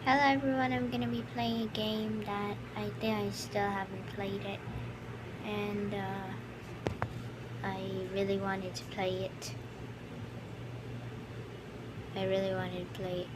Hello everyone, I'm gonna be playing a game that I think I still haven't played it, and I really wanted to play it. I really wanted to play it.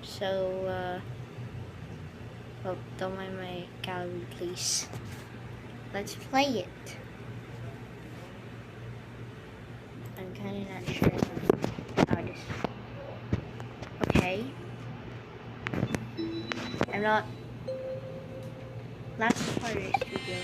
So, well, don't mind my gallery, please. Let's play it. I'm kinda not sure how this. Okay. I'm not. Last part of this video.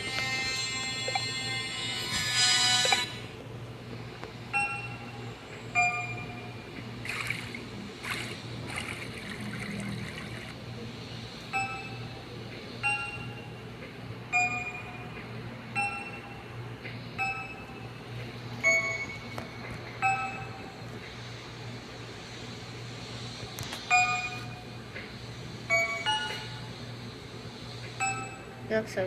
It looks so.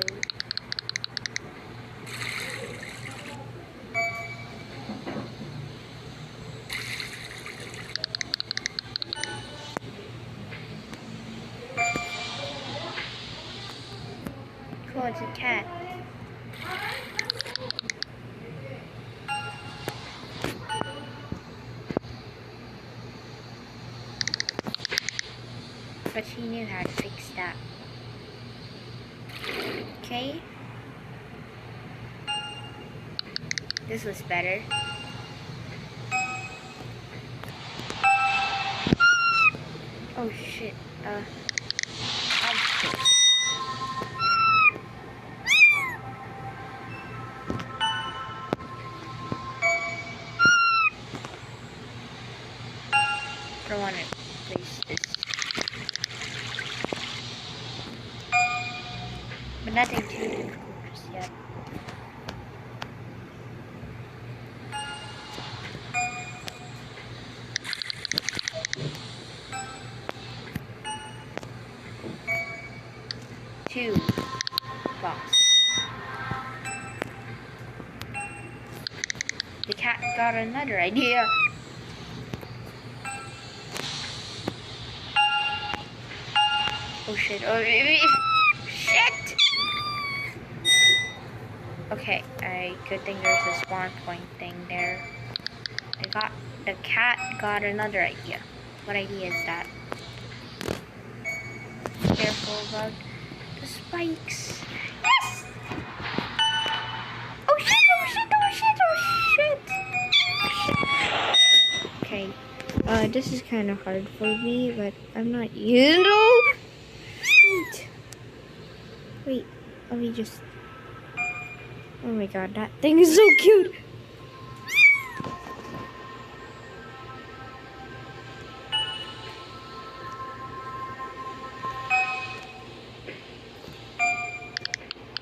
Cool, it's a cat. But she knew how to fix that. Okay. This was better. Oh shit. I don't want to place this. But nothing too difficult just yet. Two blocks. The cat got another idea. Oh shit. Oh shit! Okay, good thing there's a spawn point thing there. The cat got another idea. What idea is that? Careful about the spikes. Yes! Oh shit, oh shit, oh shit, oh shit! Okay, this is kind of hard for me, but I'm not Shoot! Wait, let me just... Oh my god, that thing is so cute!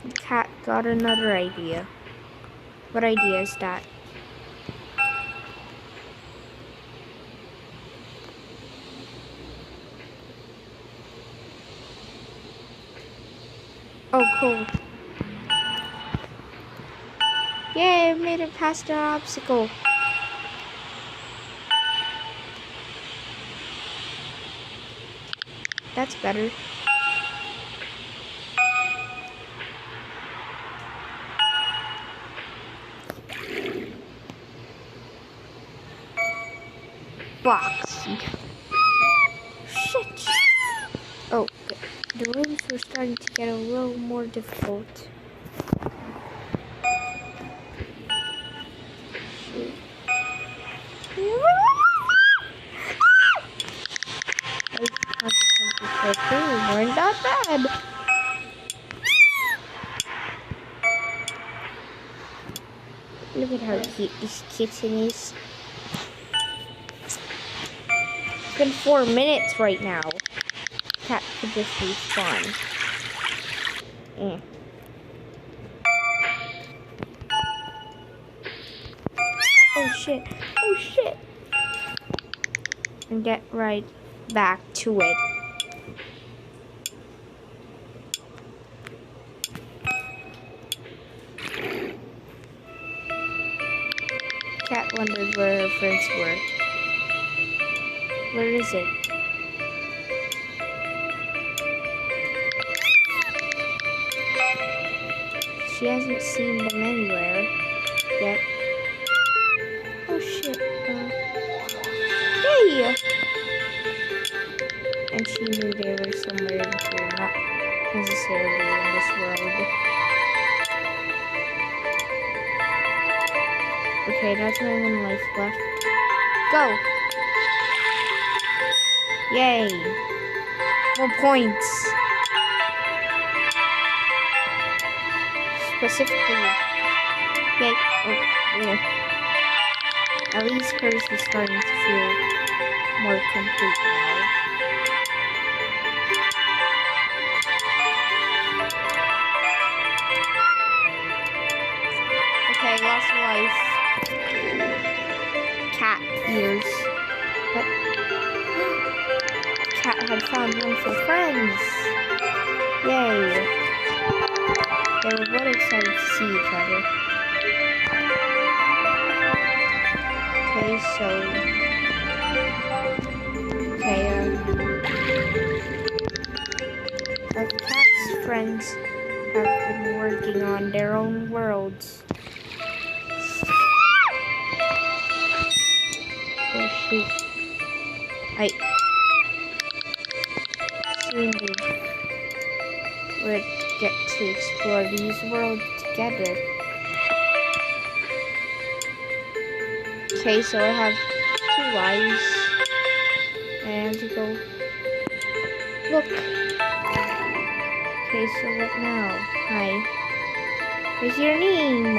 The cat got another idea. What idea is that? Oh, cool. Yay, I made it past the obstacle. That's better. Box. Shit. Oh, the rooms were starting to get a little more difficult. Consequences weren't that bad. Look at how cute this kitten is. It's been 4 minutes right now. Cat could just respawn. Oh shit. Oh shit. And get right back to it. Cat wondered where her friends were. Where is it? she hasn't seen them anywhere yet. Oh shit. Hey! And she knew they were somewhere in here, not necessarily in this world. Okay, that's only one life left. Go! Yay! More points! Specifically. Yay! Oh, yeah. At least hers is starting to feel more complete now. Okay, lost a life. Cat ears. What? Cat had found wonderful friends. Yay. They were both excited to see each other. Okay, so... Okay, our cat's friends have been working on their own worlds. Oh shoot. Soon we would get to explore these worlds together. Okay, so I have 2 lives. And I have to go look. Okay, so what now? Hi. What's your name?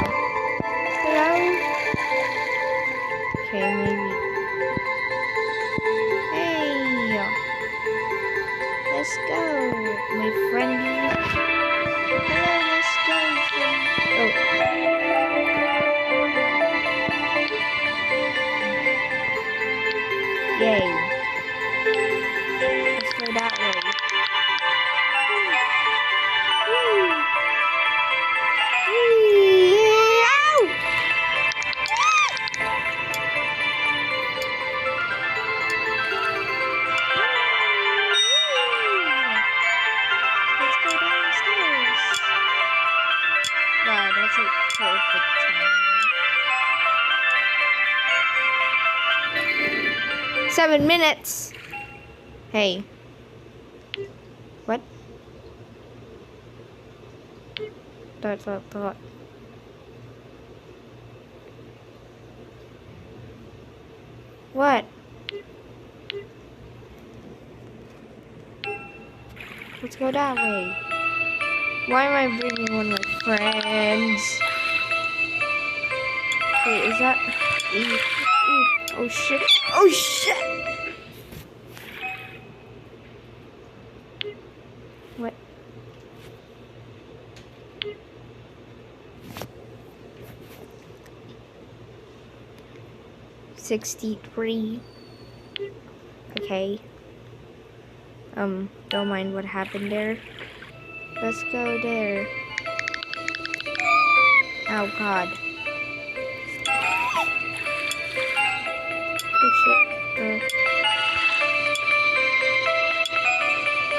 Hello? Okay, maybe. Hey! Let's go, my friendly. Hello, let's go, friend. Oh. Yay. Let's go that way. Let's go downstairs. Wow, that's like perfect timing. 7 minutes. Hey. What? Thought. What? Let's go that way. Why am I bringing one of my friends? Wait, is that... Ooh. Oh shit. Oh shit! What? $63. Okay. Don't mind what happened there. Let's go there. Oh god. Oh shit.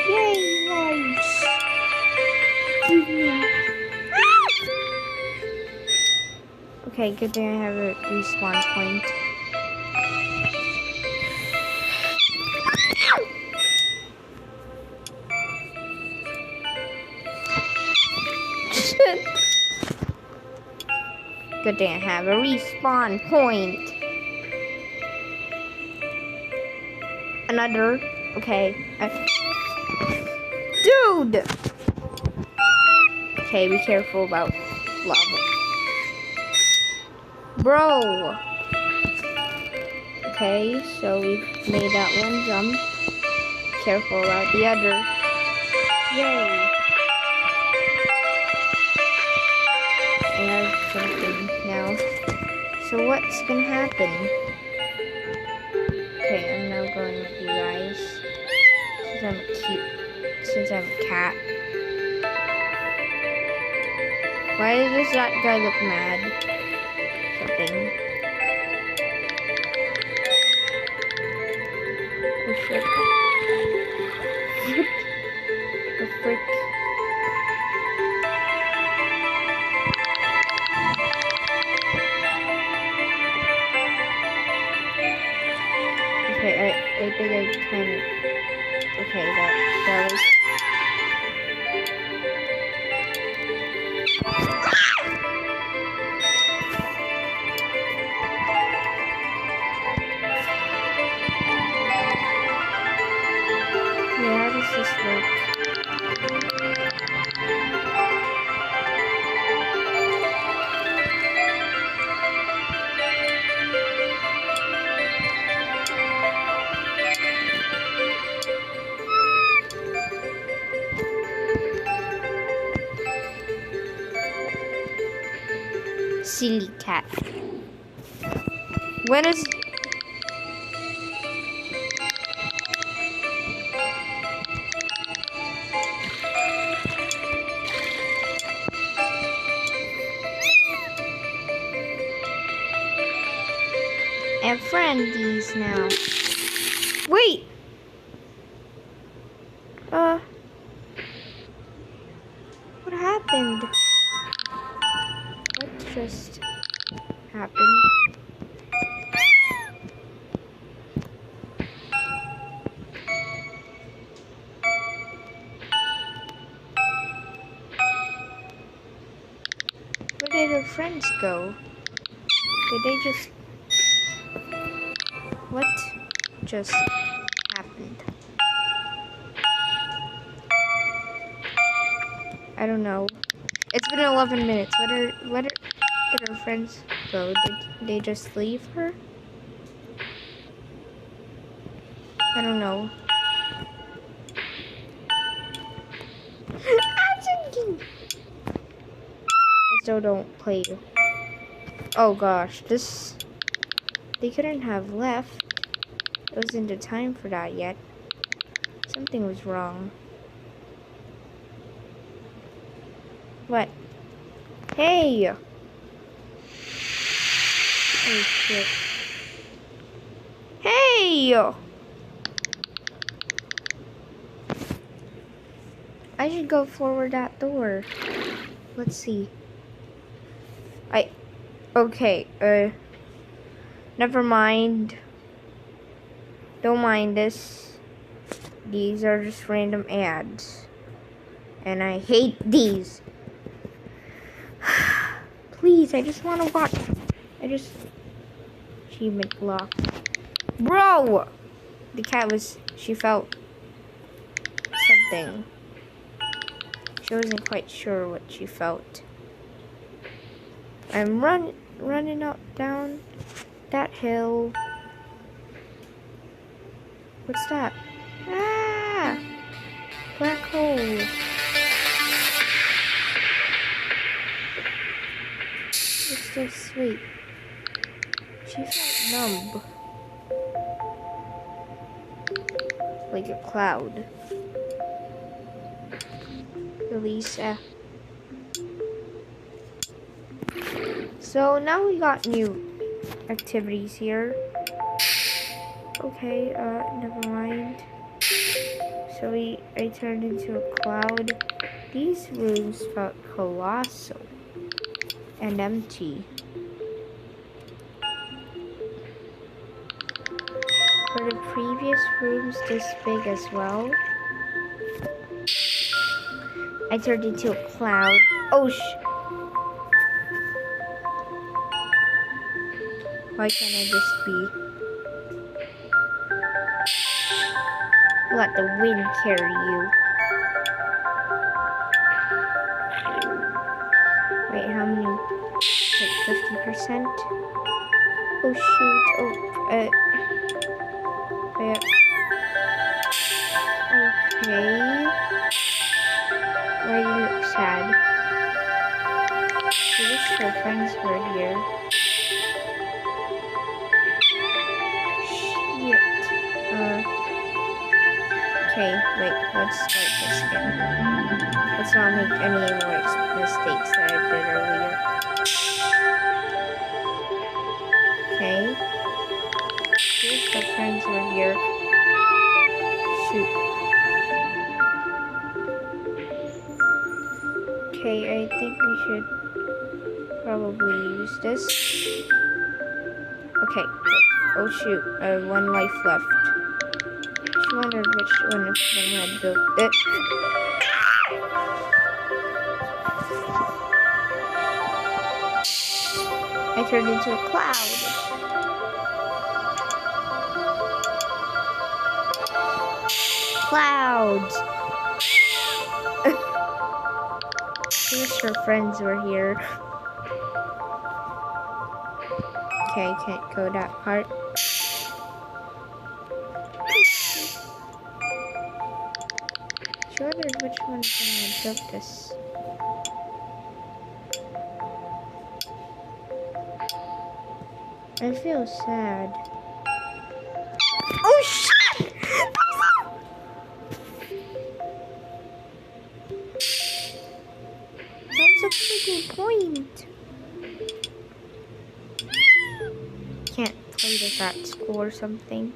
Yay, lives! Give me. Okay, good thing I have a respawn point. Good thing I have a respawn point. Another. Okay. Dude! Okay, be careful about lava. Bro! Okay, so we've made that one jump. Careful about the other. Yay! I have something now. So what's gonna happen? Okay, I'm now going with you guys. Since I'm a cat. Why does that guy look mad? Something. Oh shit. What the frick? 10. Okay, that was... Yeah, how does this work? Silly cat. When is... and friendies now. Wait! What happened? What just happened? Where did her friends go? Did they just... What just happened? I don't know. It's been 11 minutes. Where did her friends go? Did they just leave her? I don't know. I still don't play. Oh gosh, this... They couldn't have left. It wasn't the time for that yet. Something was wrong. What? Hey! Oh shit. Hey! I should go forward that door. Let's see. Okay, never mind. Don't mind this. These are just random ads. And I hate these. Please, I just want to watch. Achievement locked. Bro! The cat was, she felt something. She wasn't quite sure what she felt. I'm running up down that hill. What's that? Ah! Black hole. It's so sweet. She felt numb. Like a cloud. Release F. So now we got new activities here. Okay, never mind. So I turned into a cloud. These rooms felt colossal and empty. Were the previous rooms this big as well? I turned into a cloud. Oh why can't I just be? Let the wind carry you. Wait, how many? Like 50%? Oh shoot. Oh, yeah. Okay. Why do you look sad? She wish her friends were here. Shit. Okay, wait, let's start this again. Let's not make any more mistakes that I did earlier. Okay. Here's the friends were here. Shoot. Okay, I think we should probably use this. Okay. Oh shoot, I have 1 life left. wondered which one of them had built it. I turned into a cloud. Clouds. I wish her friends were here. Okay, I can't go that part. She wondered which one of them had built this. I feel sad. Oh shit! That was a pretty good point. Can't play this at school or something.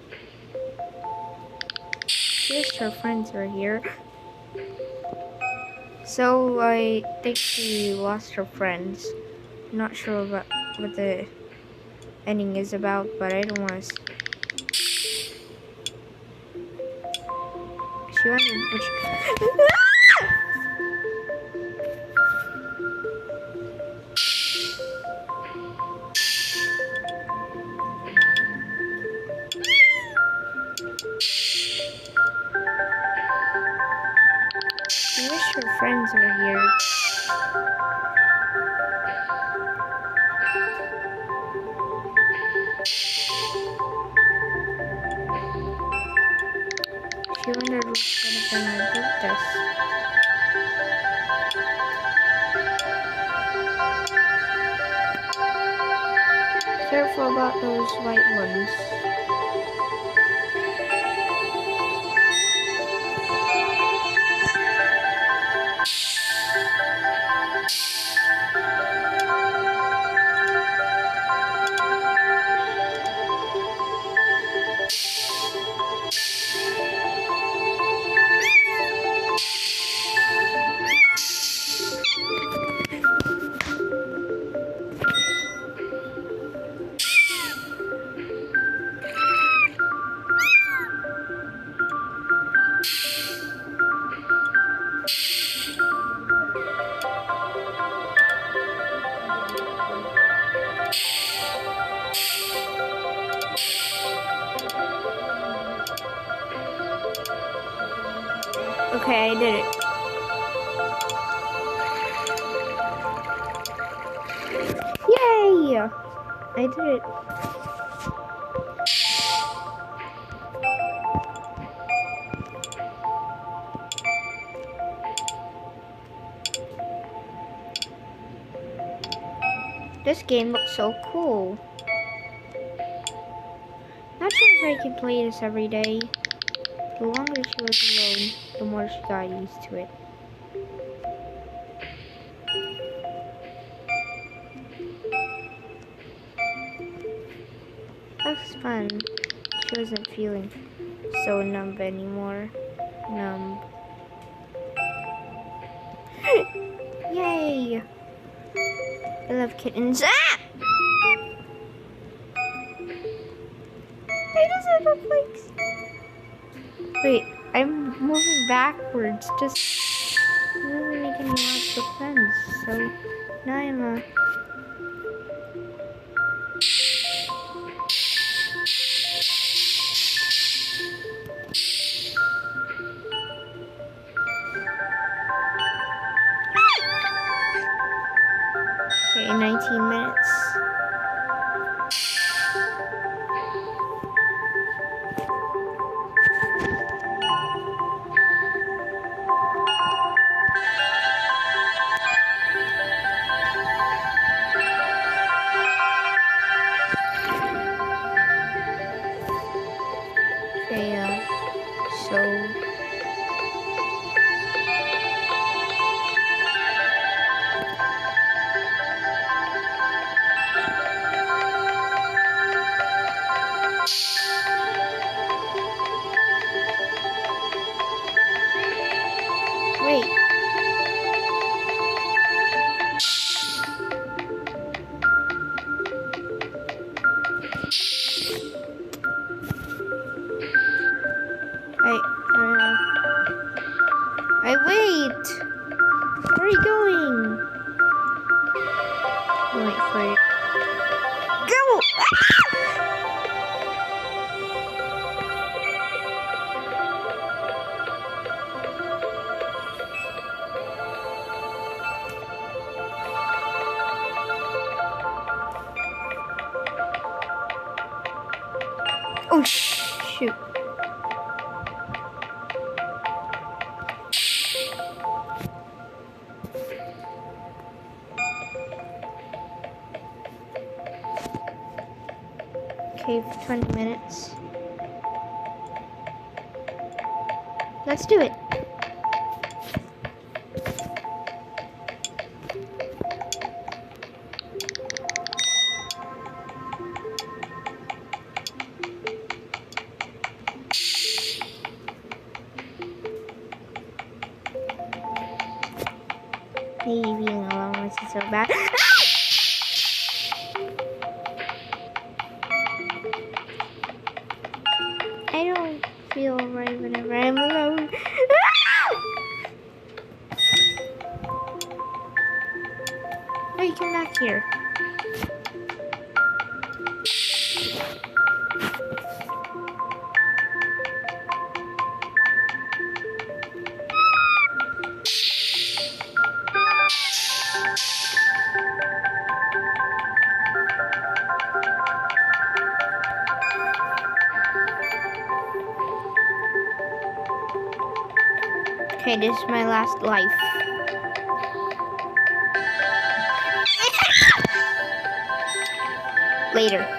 She wished her friends were here. So I think she lost her friends. I'm not sure about what the ending is about, but I don't want to. She wondered which. She wished her friends were here. She wondered which one of them had built this. Careful about those white ones. Okay, I did it. Yay! I did it. This game looks so cool. Not sure if I can play this every day. The longer she was alone, the more she got used to it. That's fun. She wasn't feeling so numb anymore. Numb. Yay! I love kittens. Ah! It doesn't look like. Wait, I'm moving backwards. Just really making lots of friends. So now I'm a. Okay, 19 minutes. Okay, so. Wait. Wait. Where are you going? Wait for it. Go! Oh shoot. Okay, for 20 minutes. Let's do it. Maybe being alone wasn't so bad. I don't feel right whenever I'm alone. Hey, come back here. Okay, this is my last life. Later.